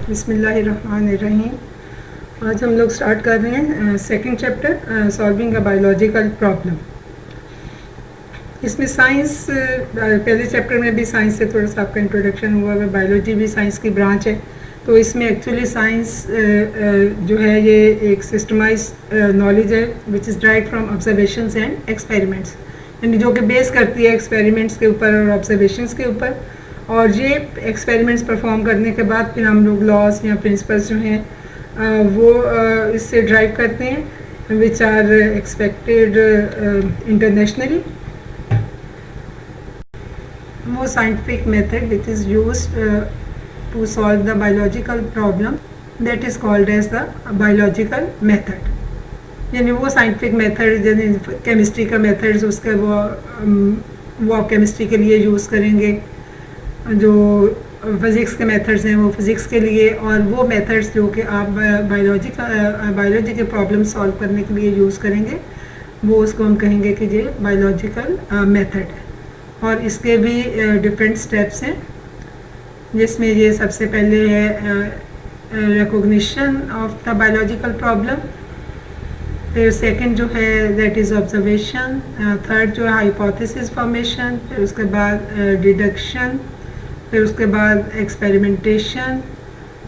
बिस्मिल्लाहिर्रहमानिर्रहीम। आज हम लोग स्टार्ट कर रहे हैं second chapter solving a biological problem. इसमें साइंस पहले चैप्टर में भी साइंस से थोड़ा सा आपका इंट्रोडक्शन हुआ है। बायोलॉजी भी साइंस की ब्रांच है, तो इसमें एक्चुअली साइंस जो है ये एक सिस्टमाइज्ड नॉलेज है which is derived from observations and experiments, यानी जो कि बेस करती है एक्सपेरिमेंट्स के ऊपर और ऑब्जर्वेशंस के ऊपर। और ये एक्सपेरिमेंट्स परफॉर्म करने के बाद फिर हम लोग लॉज या प्रिंसिपल्स जो हैं वो इससे ड्राइव करते हैं विच आर एक्सपेक्टेड इंटरनेशनली। वो scientific method which is used to solve the biological problem that is called as the biological method, यानी वो साइंटिफिक मेथड जैसे केमिस्ट्री का मेथड्स उसके वो आप केमिस्ट्री के लिए यूज़ करेंगे, जो फिज़िक्स के मेथड्स हैं वो फिज़िक्स के लिए, और वो मेथड्स जो कि आप बायोलॉजी के प्रॉब्लम सॉल्व करने के लिए यूज़ करेंगे वो उसको हम कहेंगे कि ये बायोलॉजिकल मेथड है। और इसके भी डिफरेंट स्टेप्स हैं, जिसमें ये सबसे पहले है recognition of the biological problem, फिर सेकंड जो है दैट इज़ ऑब्जर्वेशन, थर्ड जो है हाइपोथेसिस फॉर्मेशन, फिर उसके बाद डिडक्शन, फिर उसके बाद एक्सपेरिमेंटेशन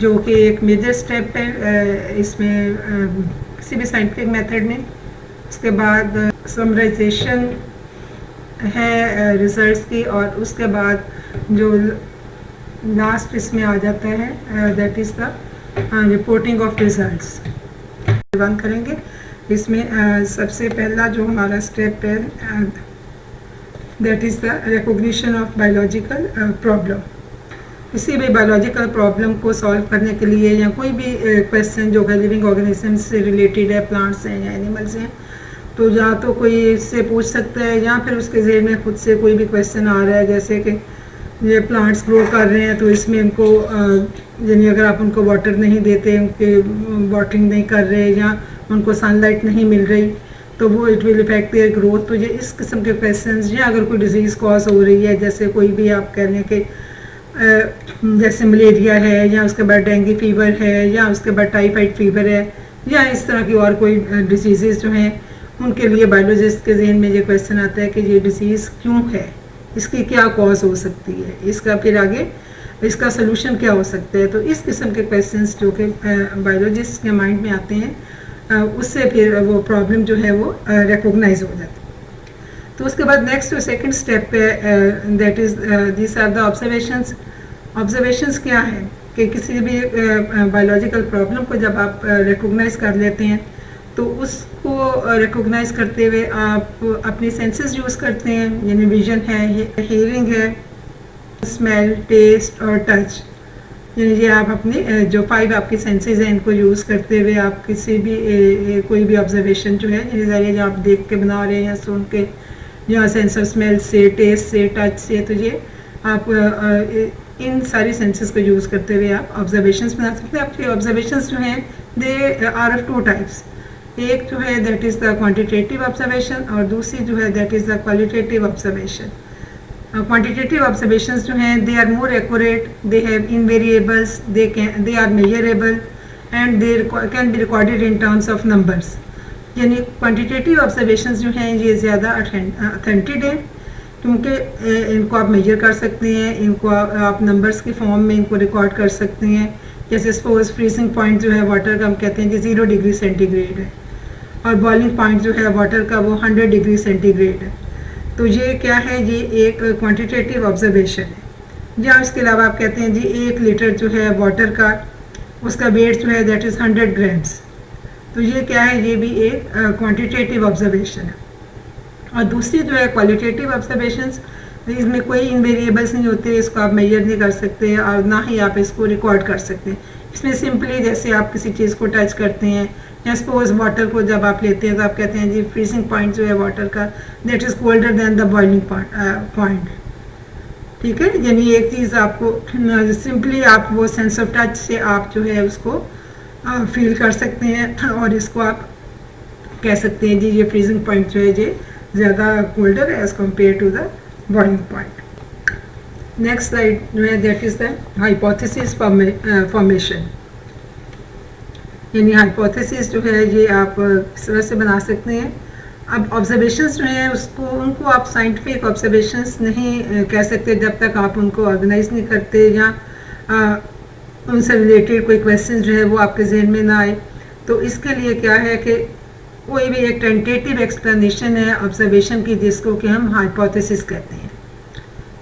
जो कि एक मेजर स्टेप है इसमें किसी भी साइंटिफिक मेथड में। उसके बाद समराइजेशन है रिजल्ट्स की, और उसके बाद जो लास्ट इसमें आ जाता है that is the reporting of results. बंद करेंगे इसमें सबसे पहला जो हमारा स्टेप है that is the recognition of biological problem. किसी भी बायोलॉजिकल प्रॉब्लम को सॉल्व करने के लिए या कोई भी क्वेश्चन जो है लिविंग ऑर्गेनिज्म से रिलेटेड है, प्लांट्स हैं या एनिमल्स हैं, तो या तो कोई इससे पूछ सकता है या फिर उसके ज़हन में खुद से कोई भी क्वेश्चन आ रहा है, जैसे कि ये प्लांट्स ग्रो कर रहे हैं तो इसमें इनको यानी अगर आप उनको वाटर नहीं देते, उनके वाटरिंग नहीं कर रहे या उनको सनलाइट नहीं मिल रही तो वो it will effect their growth. तो ये इस किस्म के क्वेश्चंस, या अगर कोई डिजीज़ कॉज हो रही है, जैसे कोई भी आप कह लें कि जैसे मलेरिया है या उसके बाद डेंगू फीवर है या उसके बाद टाइफाइड फीवर है या इस तरह की और कोई डिजीज़ जो हैं, उनके लिए बायोलॉजिस्ट के जहन में ये क्वेश्चन आता है कि ये डिजीज़ क्यों है, इसकी क्या कॉज हो सकती है, इसका फिर आगे इसका सलूशन क्या हो सकता है। तो इस किस्म के क्वेश्चंस जो कि बायोलॉजिस्ट के माइंड में आते हैं उससे फिर वो प्रॉब्लम जो है वो रिकॉग्नाइज हो जाती है। तो उसके बाद नेक्स्ट जो सेकंड स्टेप है that is this are the observations. Observations क्या है कि किसी भी बायोलॉजिकल प्रॉब्लम को जब आप रिकॉग्नाइज कर लेते हैं तो उसको रिकॉग्नाइज करते हुए आप अपनी सेंसेस यूज़ करते हैं, यानी विजन है, हियरिंग है, स्मेल, टेस्ट और टच, यानी ये आप अपने जो 5 आपके सेंसेस हैं इनको यूज़ करते हुए आप किसी भी कोई भी ऑब्जर्वेशन जो है, यानी ज़रिए जो आप देख के बना रहे हैं या सुन के या सेंस ऑफ स्मेल से, टेस्ट से, टच से, तो ये आप इन सारी सेंसेस को यूज़ करते हुए आप ऑब्जर्वेशंस बना सकते हैं। आपके ऑब्जर्वेशंस जो हैं दे आर ऑफ 2 टाइप्स। एक जो है that is the quantitative observation और दूसरी जो है that is the qualitative observation. Quantitative observations जो हैं they are more accurate, they have invariables, they are measurable and they can be recorded in terms of numbers. यानी quantitative observations जो हैं ये ज़्यादा ऑथेंटिक है क्योंकि इनको आप मेजर कर सकते हैं, इनको आप नंबर्स के फॉर्म में इनको रिकॉर्ड कर सकते हैं। जैसे सपोज फ्रीजिंग पॉइंट जो है वाटर का हम कहते हैं कि 0 डिग्री सेंटीग्रेड है, और बॉइलिंग पॉइंट जो है वाटर का वो 100 डिग्री सेंटीग्रेड है। तो ये क्या है, ये एक क्वांटिटेटिव ऑब्जर्वेशन है। या इसके अलावा आप कहते हैं जी 1 लीटर जो है वाटर का उसका वेट जो है दैट इज़ 100 ग्राम्स, तो ये क्या है, ये भी एक क्वांटिटेटिव ऑब्जर्वेशन है। और दूसरी जो है क्वालिटेटिव ऑब्जर्वेशंस, इसमें कोई इनवेरिएबल्स नहीं होते, इसको आप मेजर नहीं कर सकते और ना ही आप इसको रिकॉर्ड कर सकते। इसमें सिंपली जैसे आप किसी चीज़ को टच करते हैं या सपोज वाटर को जब आप लेते हैं तो आप कहते हैं जी फ्रीजिंग पॉइंट जो है वाटर का that is colder than the boiling point. ठीक है, यानी एक चीज़ आपको सिंपली आप वो सेंस ऑफ टच से आप जो है उसको फील कर सकते हैं और इसको आप कह सकते हैं जी ये फ्रीजिंग पॉइंट जो है ये ज़्यादा कोल्डर है as compare to the boiling point. Next slide जो है that is the hypothesis formation. यानी हाइपोथेसिस जो है ये आप इस तरह से बना सकते हैं। अब ऑब्जर्वेशंस जो हैं उनको आप साइंटिफिक ऑब्जर्वेशंस नहीं कह सकते जब तक आप उनको ऑर्गेनाइज नहीं करते या उनसे रिलेटेड कोई क्वेश्चन जो है वो आपके जहन में ना आए। तो इसके लिए क्या है कि कोई भी एक टेंटेटिव एक्सप्लेनेशन है ऑब्जर्वेशन की जिसको कि हम हाइपोथेसिस कहते हैं।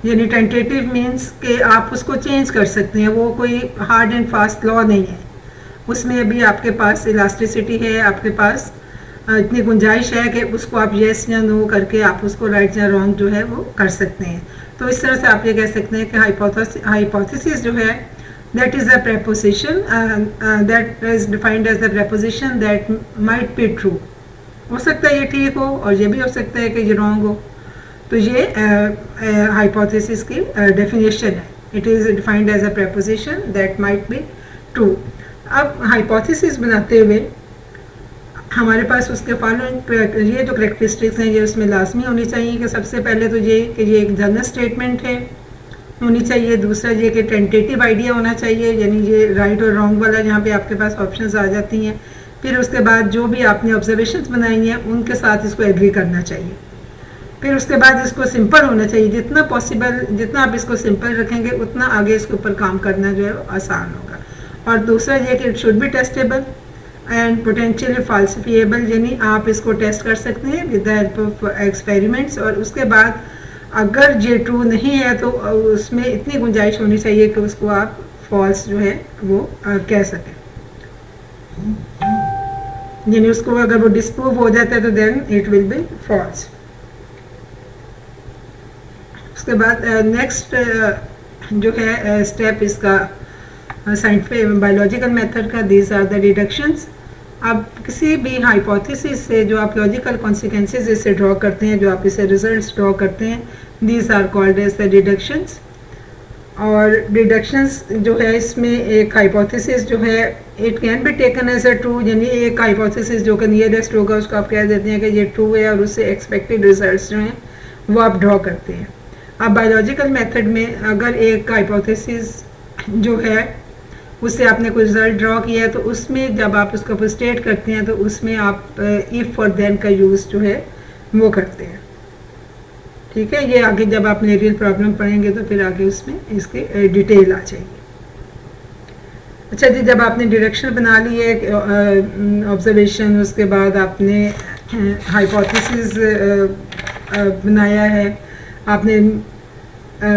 यानी टेंटेटिव मीन्स कि आप उसको चेंज कर सकते हैं, वो कोई हार्ड एंड फास्ट लॉ नहीं है। उसमें अभी आपके पास इलास्टिसिटी है, आपके पास इतनी गुंजाइश है कि उसको आप येस या नो करके आप उसको राइट या रॉन्ग जो है वो कर सकते हैं। तो इस तरह से आप ये कह सकते हैं कि हाइपोथेसिस जो है that is a preposition that is defined as the preposition that might be true. हो सकता है ये ठीक हो और ये भी हो सकता है कि ये रॉन्ग हो। तो ये हाइपोथेसिस की डेफिनेशन है। It is defined as a preposition that might be true. अब हाइपोथेसिस बनाते हुए हमारे पास उसके फॉलोइंग ये जो करेक्टरिस्टिक्स हैं ये उसमें लाजमी होनी चाहिए कि सबसे पहले तो ये कि ये एक जनरल स्टेटमेंट है होनी चाहिए। दूसरा ये कि टेंटेटिव आइडिया होना चाहिए, यानी ये राइट और रॉन्ग वाला जहाँ पे आपके पास ऑप्शंस आ जाती हैं। फिर उसके बाद जो भी आपने ऑब्जर्वेशंस बनाई हैं उनके साथ इसको एग्री करना चाहिए। फिर उसके बाद इसको सिंपल होना चाहिए, जितना पॉसिबल जितना आप इसको सिंपल रखेंगे उतना आगे इसके ऊपर काम करना जो है आसान होगा। और दूसरा ये कि it should be testable and potentially falsifiable, यानी आप इसको टेस्ट कर सकते हैं with the help of experiments. और उसके बाद अगर ये ट्रू नहीं है तो उसमें इतनी गुंजाइश होनी चाहिए कि उसको आप फॉल्स जो है वो कह सकें। यानी उसको अगर वो डिस्प्रूव हो जाता है तो then it will be false. उसके बाद नेक्स्ट जो है स्टेप इसका साइंटिफिक बायोलॉजिकल मेथड का, दीज आर द डिडक्शंस। अब किसी भी हाइपोथेसिस से जो आप लॉजिकल कॉन्सिक्वेंसेस इससे ड्रॉ करते हैं, जो आप इसे रिजल्ट्स ड्रॉ करते हैं, these are called as the deductions. और डिडक्शंस जो है इसमें एक हाइपोथेसिस जो है it can be taken as a true, यानी एक हाइपोथेसिस जो कि नियरेस्ट होगा उसको आप कह देते हैं कि ये ट्रू है और उससे एक्सपेक्टेड रिजल्ट्स जो हैं वो आप ड्रॉ करते हैं। अब बायोलॉजिकल मेथड में अगर एक हाइपोथेसिस जो है उससे आपने कोई रिजल्ट ड्रॉ किया है तो उसमें जब आप उसको स्टेट करते हैं तो उसमें आप इफ़ और देन का यूज़ जो है वो करते हैं। ठीक है, ये आगे जब आप रियल प्रॉब्लम पढ़ेंगे तो फिर आगे उसमें इसकी डिटेल आ जाएगी। अच्छा जी, जब आपने डायरेक्शन बना ली है ऑब्जर्वेशन, उसके बाद आपने हाइपोथेसिस बनाया है, आपने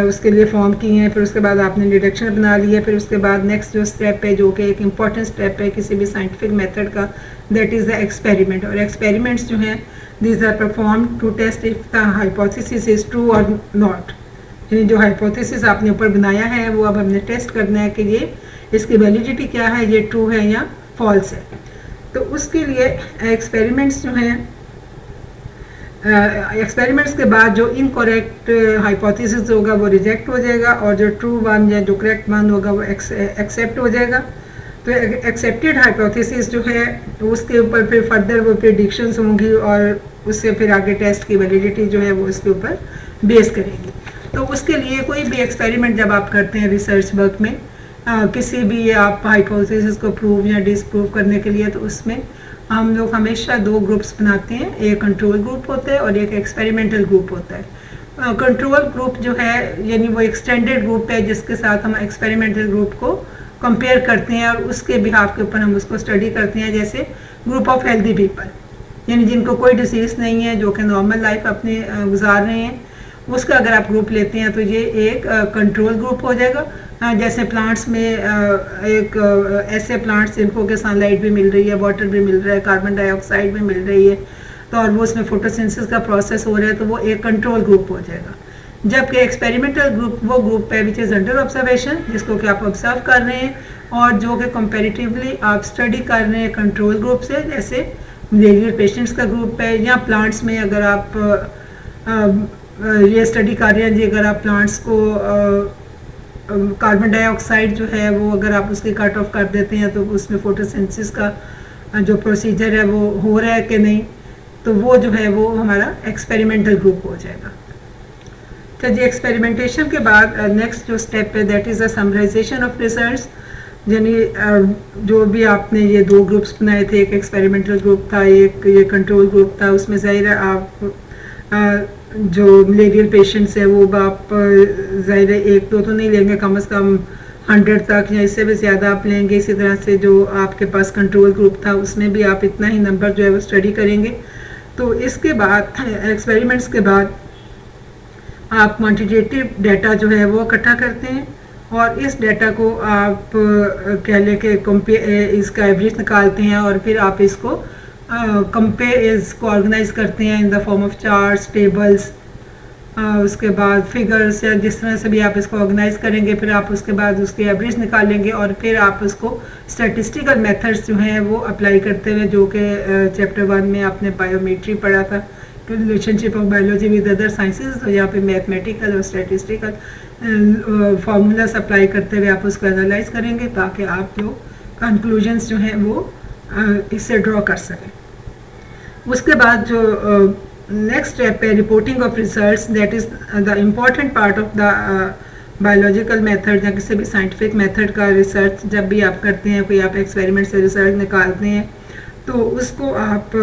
उसके लिए फॉर्म किए हैं, फिर उसके बाद आपने डिडक्शन बना ली है। फिर उसके बाद नेक्स्ट जो स्टेप है जो कि एक इम्पॉर्टेंट स्टेप है किसी भी साइंटिफिक मेथड का, दैट इज़ द एक्सपेरिमेंट। और एक्सपेरिमेंट्स जो हैं these are perform to test if the hypothesis is true और नॉट। यानी जो हाइपोथेसिस आपने ऊपर बनाया है वो अब हमने टेस्ट करना है कि ये इसकी वैलिडिटी क्या है, ये ट्रू है या फॉल्स है। तो उसके लिए एक्सपेरिमेंट्स जो हैं एक्सपेरिमेंट्स के बाद जो इनकरेक्ट हाइपोथेसिस होगा वो रिजेक्ट हो जाएगा और जो ट्रू वन या जो करेक्ट वन होगा वो एक्सेप्ट हो जाएगा। तो एक्सेप्टेड हाइपोथेसिस जो है उसके ऊपर फिर फर्दर वो प्रेडिक्शंस होंगी और उससे फिर आगे टेस्ट की वैलिडिटी जो है वो उसके ऊपर बेस करेगी। तो उसके लिए कोई भी एक्सपेरिमेंट जब आप करते हैं रिसर्च वर्क में किसी भी आप हाइपोथेसिस को प्रूव या डिसप्रूव करने के लिए, तो उसमें हम लोग हमेशा दो ग्रुप्स बनाते हैं, एक कंट्रोल ग्रुप होता है और एक एक्सपेरिमेंटल ग्रुप होता है। कंट्रोल ग्रुप जो है यानी वो एक्सटेंडेड ग्रुप है जिसके साथ हम एक्सपेरिमेंटल ग्रुप को कंपेयर करते हैं और उसके बिहाफ के ऊपर हम उसको स्टडी करते हैं। जैसे ग्रुप ऑफ हेल्दी पीपल, यानी जिनको कोई डिसीज़ नहीं है, जो कि नॉर्मल लाइफ अपने गुजार रहे हैं, उसका अगर आप ग्रुप लेते हैं तो ये एक कंट्रोल ग्रुप हो जाएगा। जैसे प्लांट्स में एक ऐसे प्लांट्स जिनको के सनलाइट भी मिल रही है, वाटर भी मिल रहा है, कार्बन डाइऑक्साइड भी मिल रही है, तो और वो उसमें फोटोसिंथेसिस का प्रोसेस हो रहा है, तो वो एक कंट्रोल ग्रुप हो जाएगा। जबकि एक्सपेरिमेंटल ग्रुप वो ग्रुप है विच इज़ अंडर ऑब्जर्वेशन, जिसको कि आप ऑब्जर्व कर रहे हैं और जो कि कंपेरेटिवली आप स्टडी कर रहे हैं कंट्रोल ग्रुप से। जैसे मलेरियल पेशेंट्स का ग्रुप है, या प्लांट्स में अगर आप ये स्टडी कर रहे हैं जी, अगर आप प्लांट्स को कार्बन डाइऑक्साइड जो है वो अगर आप उसकी कट ऑफ कर देते हैं तो उसमें फोटोसिंथेसिस का जो प्रोसीजर है वो हो रहा है कि नहीं, तो वो जो है वो हमारा एक्सपेरिमेंटल ग्रुप हो जाएगा। तो जी एक्सपेरिमेंटेशन के बाद नेक्स्ट जो स्टेप है that is the summarization of results. यानी जो भी आपने ये दो ग्रुप्स बनाए थे, एक एक्सपेरिमेंटल ग्रुप था, एक ये कंट्रोल ग्रुप था, उसमें ज़ाहिर है आप जो मलेरियल पेशेंट्स है वो आप ज़ाहिर है एक दो तो नहीं लेंगे, कम से कम 100 तक या इससे भी ज़्यादा आप लेंगे। इसी तरह से जो आपके पास कंट्रोल ग्रुप था उसमें भी आप इतना ही नंबर जो है वो स्टडी करेंगे। तो इसके बाद एक्सपेरिमेंट्स के बाद आप क्वांटिटेटिव डाटा जो है वो इकट्ठा करते हैं और इस डाटा को आप कह लें कि इसका एवरेज निकालते हैं और फिर आप इसको इसको ऑर्गेनाइज करते हैं in the form of charts, tables, उसके बाद फिगर्स या जिस तरह से भी आप इसको ऑर्गेनाइज करेंगे। फिर आप उसके बाद उसकी एवरेज निकालेंगे और फिर आप उसको स्टैटिस्टिकल मेथड्स जो हैं वो अप्लाई करते हुए, जो कि चैप्टर 1 में आपने बायोमेट्री पढ़ा था, relationship of biology with other sciences, तो यहाँ पे मैथमेटिकल और स्टैटिस्टिकल फार्मूलाज अप्लाई करते हुए आप उसको एनालाइज करेंगे ताकि आप जो कंक्लूजन्स जो हैं वो इससे ड्रॉ कर सकें। उसके बाद जो नेक्स्ट स्टेप है reporting of research, that is the important part of the biological method या किसी भी साइंटिफिक मेथड का रिसर्च जब भी आप करते हैं, कोई आप एक्सपेरिमेंट से रिसर्च निकालते हैं तो उसको आप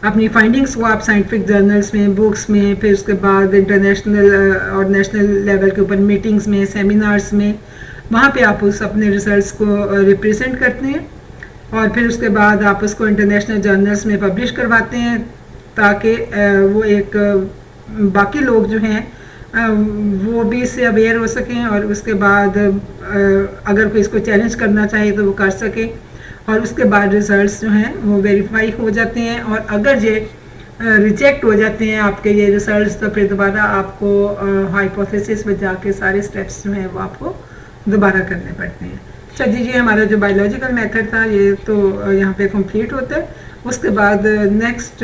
अपनी फाइंडिंग्स को आप साइंटिफिक जर्नल्स में, बुक्स में, फिर उसके बाद इंटरनेशनल और नेशनल लेवल के ऊपर मीटिंग्स में, सेमिनार्स में, वहाँ पे आप उस अपने रिसर्च को रिप्रेजेंट करते हैं और फिर उसके बाद आप उसको इंटरनेशनल जर्नल्स में पब्लिश करवाते हैं ताकि वो एक बाकी लोग जो हैं वो भी इससे अवेयर हो सकें और उसके बाद अगर कोई इसको चैलेंज करना चाहे तो वो कर सके और उसके बाद रिजल्ट्स जो हैं वो वेरीफाई हो जाते हैं। और अगर ये रिजेक्ट हो जाते हैं आपके ये रिजल्ट्स तो फिर दोबारा आपको हाइपोथेसिस में जाके सारे स्टेप्स जो हैं वो आपको दोबारा करने पड़ते हैं। अच्छा जी, हमारा जो बायोलॉजिकल मेथड था ये तो यहाँ पे कंप्लीट होता है। उसके बाद नेक्स्ट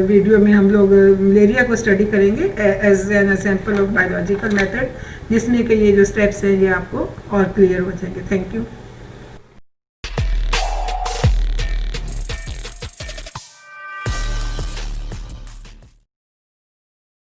वीडियो में हम लोग मलेरिया को स्टडी करेंगे as an example of biological method, जिसमें कि ये जो स्टेप्स हैं ये आपको और क्लियर हो जाएंगे। Thank you.